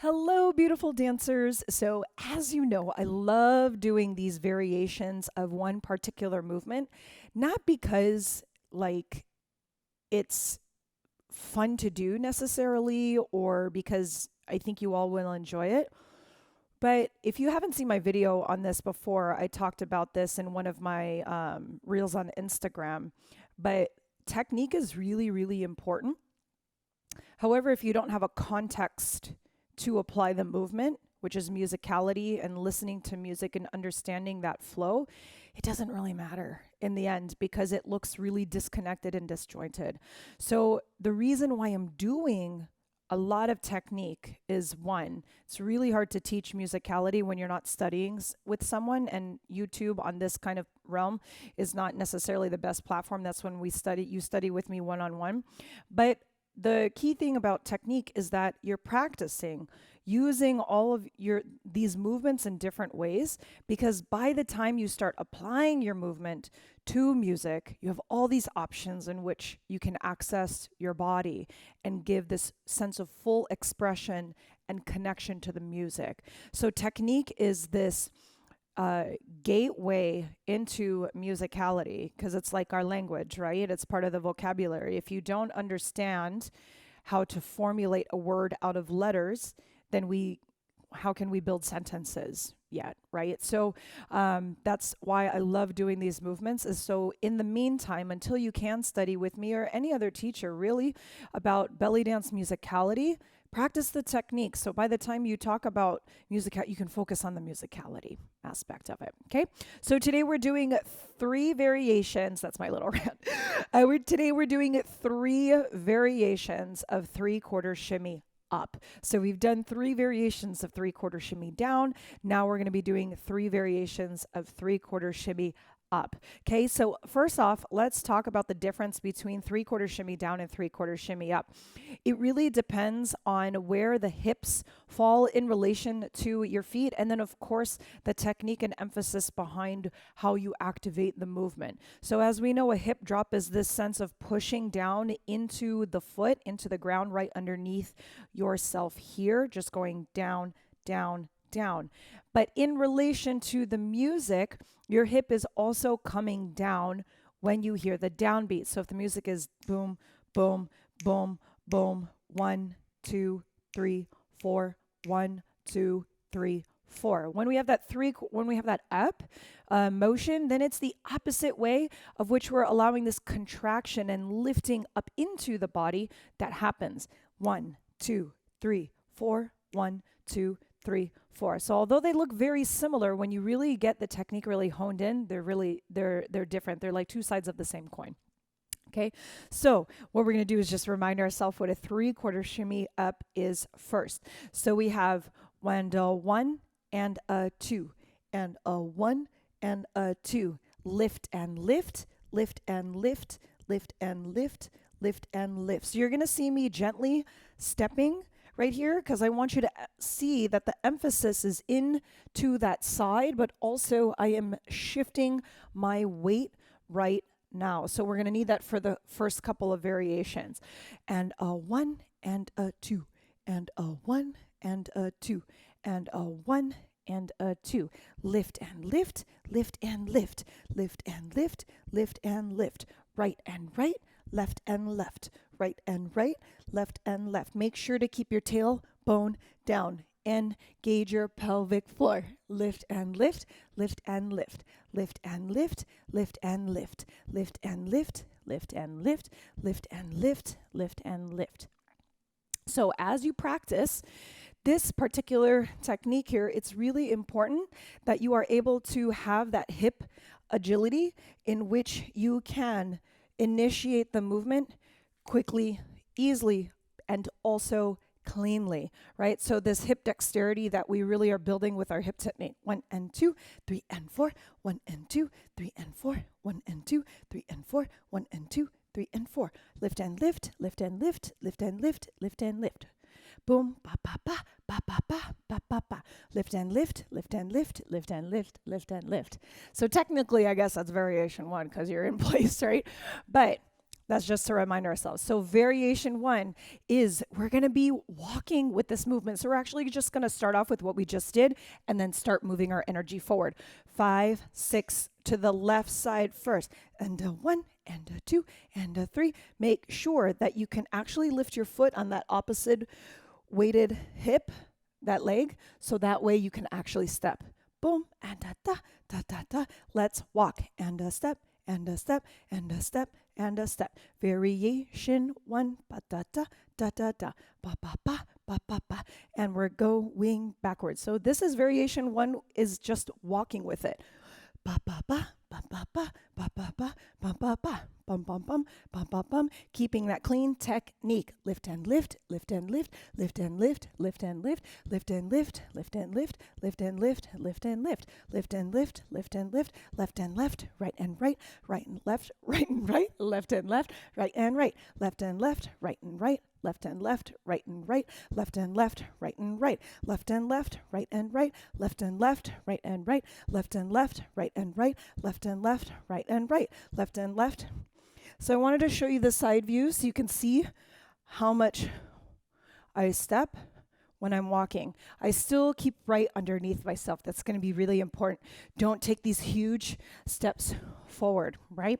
Hello, beautiful dancers. So, as you know, I love doing these variations of one particular movement, not because like it's fun to do necessarily or because I think you all will enjoy it. But if you haven't seen my video on this before, I talked about this in one of my reels on Instagram. But technique is really, really important. However, if you don't have a context to apply the movement, which is musicality and listening to music and understanding that flow, it doesn't really matter in the end because it looks really disconnected and disjointed. So, the reason why I'm doing a lot of technique is one, it's really hard to teach musicality when you're not studying with someone, and YouTube on this kind of realm is not necessarily the best platform. That's when you study with me one on one. But the key thing about technique is that you're practicing using all of these movements in different ways, because by the time you start applying your movement to music, you have all these options in which you can access your body and give this sense of full expression and connection to the music. So technique is this gateway into musicality, because it's like our language, right? It's part of the vocabulary. If you don't understand how to formulate a word out of letters, then how can we build sentences yet, right? So that's why I love doing these movements. Is so in the meantime, until you can study with me or any other teacher really about belly dance musicality, practice the technique. So by the time you talk about music, you can focus on the musicality aspect of it. Okay. So today we're doing three variations. That's my little rant. Today we're doing three variations of 3/4 shimmy up. So we've done three variations of 3/4 shimmy down. Now we're going to be doing three variations of 3/4 shimmy up. Okay, so first off, let's talk about the difference between 3/4 shimmy down and 3/4 shimmy up. It really depends on where the hips fall in relation to your feet, and then of course the technique and emphasis behind how you activate the movement. So as we know, a hip drop is this sense of pushing down into the foot, into the ground right underneath yourself here, just going down, down, down. But in relation to the music, your hip is also coming down when you hear the downbeat. So if the music is boom, boom, boom, boom, 1, 2, 3, 4, 1, 2, 3, 4. When we have that up motion, then it's the opposite way of which we're allowing this contraction and lifting up into the body that happens. 1, 2, 3, 4, 1, 2, 3, 4. So although they look very similar, when you really get the technique really honed in, they're different. They're like two sides of the same coin. Okay, so what we're going to do is just remind ourselves what a 3/4 shimmy up is first. So we have and a 1 and a 2 and a 1 and a 2. Lift and lift, lift and lift, lift and lift, lift and lift. So you're going to see me gently stepping right here, because I want you to see that the emphasis is in to that side, but also I am shifting my weight right now. So we're going to need that for the first couple of variations. And a 1 and a 2 and a 1 and a 2 and a 1 and a 2. Lift and lift, lift and lift, lift and lift, lift and lift. Right and right, left and left, right and right, left and left. Make sure to keep your tailbone down. Engage your pelvic floor. Lift and lift, lift and lift, lift and lift, lift and lift, lift and lift, lift and lift, lift and lift, lift and lift. So as you practice this particular technique here, it's really important that you are able to have that hip agility in which you can initiate the movement quickly, easily, and also cleanly, right? So this hip dexterity that we really are building with our hip technique. 1 and 2, 3 and 4, 1 and 2, 3 and 4, 1 and 2, 3 and 4, 1 and 2, 3 and 4. Lift and lift, lift and lift, lift and lift, lift and lift. Boom, ba ba ba, ba ba ba, ba ba ba. Lift and lift, lift and lift, lift and lift, lift and lift. So technically, I guess that's variation 1 because you're in place, right? But That's just to remind ourselves. So variation 1 is we're going to be walking with this movement. So we're actually just going to start off with what we just did and then start moving our energy forward. 5, 6 to the left side first. And a 1 and a 2 and a 3. Make sure that you can actually lift your foot on that opposite weighted hip, that leg, so that way you can actually step. Boom, and a da, da, da, da. Let's walk. And a step, and a step, and a step, and a step. Variation 1, ba da da da da da, ba ba ba ba ba ba, and we're going backwards. So this is variation 1 is just walking with it. Ba ba ba ba ba ba ba ba ba ba ba ba bum bum bum bum bum bum. Keeping that clean technique. Lift and lift, lift and lift, lift and lift, lift and lift, lift and lift, lift and lift, lift and lift, lift and lift, lift and lift, lift and lift, left and left, right and right, right and left, right and right, left and left, right and right, left and left, right and right, left and left, right and right, left and left, right and right, left and left, right and right, left and left, right and right, left and left, right and right, left and left, right and right, left and left. So I wanted to show you the side view so you can see how much I step when I'm walking. I still keep right underneath myself. That's going to be really important. Don't take these huge steps forward, right?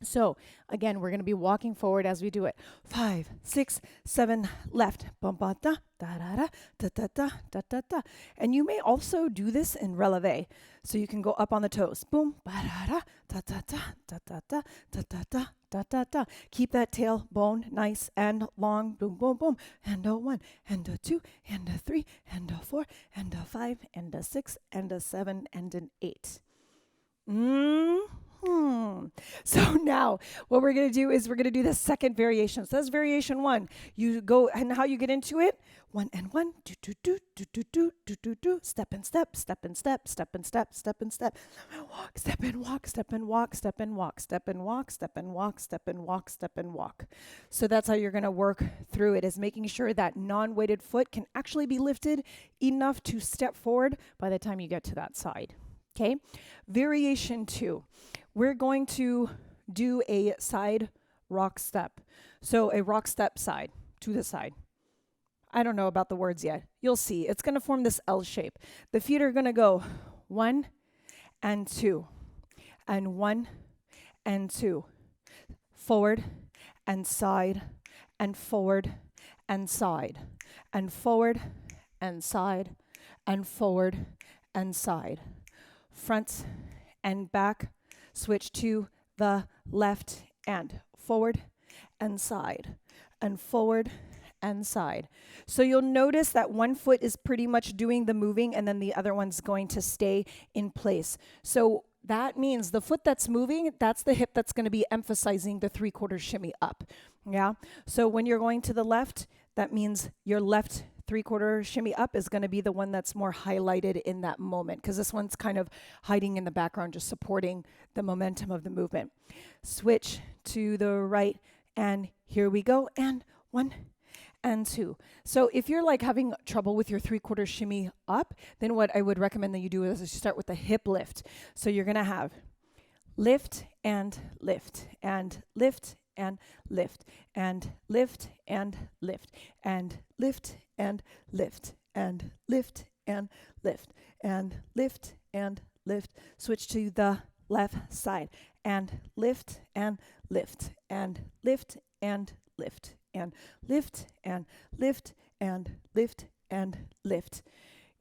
So again, we're going to be walking forward as we do it. 5, 6, 7, left. Bum ba da da da da da da da da da. And you may also do this in releve. So you can go up on the toes. Boom ba da da da da da da da da da da da da da. Keep that tailbone nice and long. Boom boom boom. And a 1 and a 2 and a 3 and a 4 and a 5 and a 6 and a 7 and an 8. So now what we're going to do is we're going to do the second variation. So that's variation 1. You go, and how you get into it, 1 and 1, do, do, do, do, do, do, do, do, do, step and step, step and step, step and step, step and step, walk, step and walk, step and walk, step and walk, step and walk, step and walk, step and walk, step and walk. So that's how you're going to work through it, is making sure that non-weighted foot can actually be lifted enough to step forward by the time you get to that side. Okay, variation 2. We're going to do a side rock step. So a rock step side to the side. I don't know about the words yet. You'll see. It's going to form this L shape. The feet are going to go 1 and 2 and 1 and 2. Forward and side and forward and side and forward and side and forward and side. Front and back. Switch to the left and forward and side and forward and side. So you'll notice that one foot is pretty much doing the moving and then the other one's going to stay in place. So that means the foot that's moving, that's the hip that's going to be emphasizing the 3/4 shimmy up. Yeah. So when you're going to the left, that means your left 3/4 shimmy up is going to be the one that's more highlighted in that moment, because this one's kind of hiding in the background, just supporting the momentum of the movement. Switch to the right, and here we go, and 1 and 2. So if you're like having trouble with your 3/4 shimmy up, then what I would recommend that you do is you start with a hip lift. So you're going to have lift and lift and lift and lift and lift and lift and lift and lift and lift and lift and lift and lift. Switch to the left side and lift and lift and lift and lift and lift and lift and lift and lift.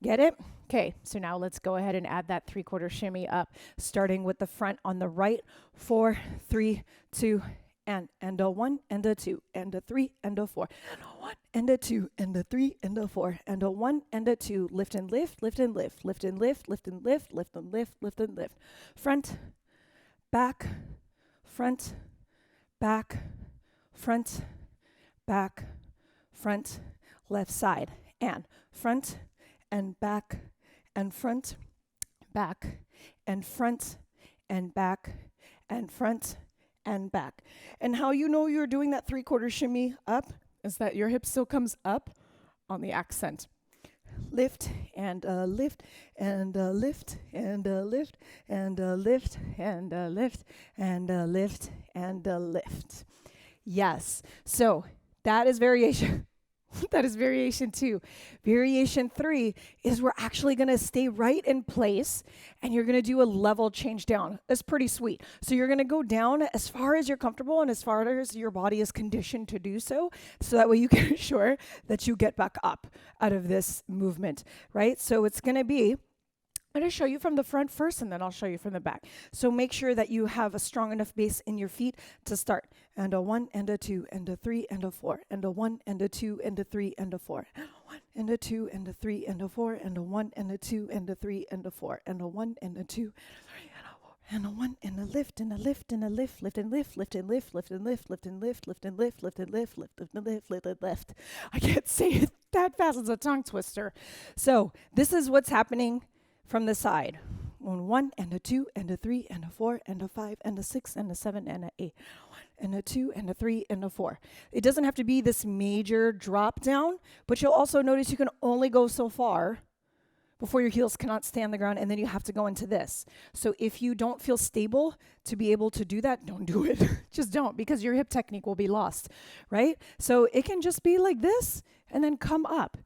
Get it? Okay, so now let's go ahead and add that 3/4 shimmy up, starting with the front on the right. 4, 3, 2, and a 1 and a 2 and a 3 and a 4 and a 1 and a 2 and a 3 and a 4 and a 1 and a 2. Lift and lift, lift and lift, lift and lift, lift and lift, lift and lift, lift and lift. Front, back, front, back, front, back, front, left side, and front and back and front, back and front and back and front and back. And how you know you're doing that 3/4 shimmy up is that your hip still comes up on the accent. Lift and a lift and a lift and a lift and a lift and a lift and a lift and a lift. Yes. So that is variation. That is variation 2. Variation 3 is we're actually going to stay right in place and you're going to do a level change down. That's pretty sweet. So you're going to go down as far as you're comfortable and as far as your body is conditioned to do so that way you can ensure that you get back up out of this movement, right? So it's going to be, I'm going to show you from the front first, and then I'll show you from the back. So make sure that you have a strong enough base in your feet to start. And a 1, and a 2, and a 3, and a 4, and a 1, and a 2, and a 3, and a 4, and a 1, and a 2, and a 3, and a 4, and a 1, and a 2, and a 3, and a 4, and a 1, and a 2, and a 1, and a lift, and a lift, and a lift, lift and lift, lift and lift, lift and lift, lift and lift, lift and lift, lift and lift, lift and lift, lift and lift. I can't say it that fast. It's a tongue twister. So this is what's happening from the side. 1, and a 2, and a 3, and a 4, and a 5, and a 6, and a 7, and a 8, and a 2, and a 3, and a 4. It doesn't have to be this major drop down, but you'll also notice you can only go so far before your heels cannot stay on the ground, and then you have to go into this. So if you don't feel stable to be able to do that, don't do it. Just don't, because your hip technique will be lost, right? So it can just be like this, and then come up.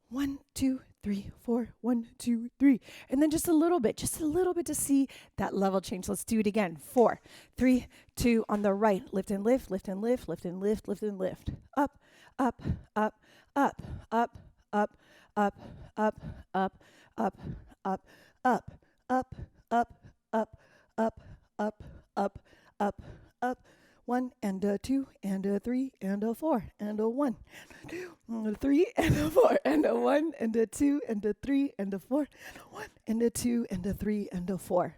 1, 2, 3, 4, 1, 2, 3. And then just a little bit to see that level change. Let's do it again. 4, 3, 2, on the right. Lift and lift, lift and lift, lift and lift, lift and lift. Up, up, up, up, up, up, up, up, up, up, up, up, up, up, up, up, up, up, up, up. 1, and a 2, and a 3, and a 4, and a 1, and a 2, and a 3, and a 4, and a 1, and a 2, and a 3, and a 4, and a 1, and a 2, and a 3, and a 4.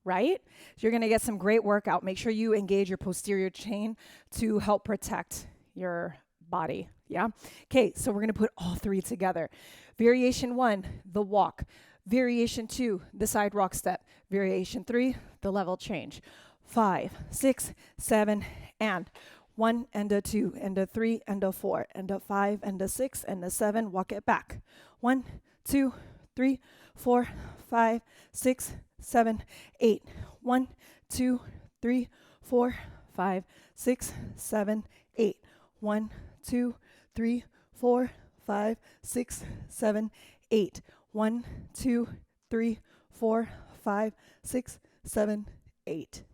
Right? So you're going to get some great workout. Make sure you engage your posterior chain to help protect your body. Yeah? Okay, so we're going to put all 3 together. Variation 1, the walk. Variation 2, the side rock step. Variation 3, the level change. 5, 6, 7, and 1, and a 2, and a 3, and a 4, and a 5, and a 6, and a 7. Walk it back. 1, 2, 3, 4, 5, 6, 7, 8. 1, 2, 3, 4, 5, 6, 7, 8. 1, 2, 3, 4, 5, 6, 7, 8. 1, 2, 3, 4, 5, 6, 7, 8.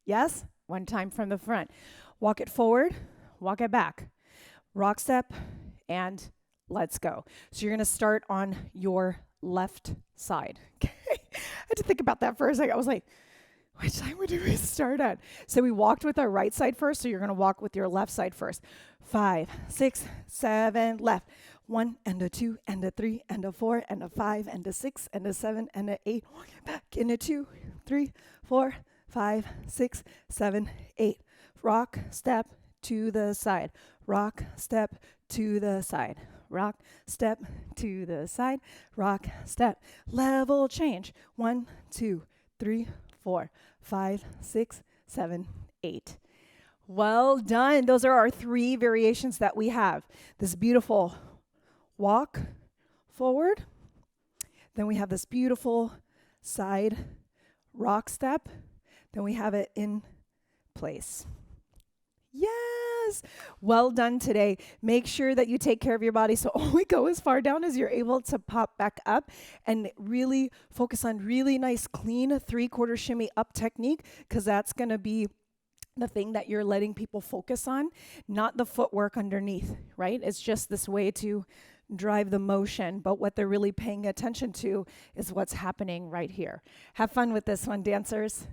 Yes? One time from the front. Walk it forward, walk it back. Rock step, and let's go. So you're going to start on your left side. Okay? I had to think about that for a second. I was like, which side do we start at? So we walked with our right side first, so you're going to walk with your left side first. 5, 6, 7, left. 1, and a 2, and a 3, and a 4, and a 5, and a 6, and a 7, and a 8. Back in a 2, 3, 4, 5, 6, 7, 8. Rock, step to the side. Rock, step to the side. Rock, step to the side. Rock, step. Level change. 1, 2, 3, 4, 5, 6, 7, 8. Well done. Those are our 3 variations that we have. This beautiful walk forward. Then we have this beautiful side rock step. Then we have it in place. Yes! Well done today. Make sure that you take care of your body so only go as far down as you're able to pop back up, and really focus on really nice, clean 3/4 shimmy up technique, because that's going to be the thing that you're letting people focus on, not the footwork underneath, right? It's just this way to drive the motion, but what they're really paying attention to is what's happening right here. Have fun with this one, dancers.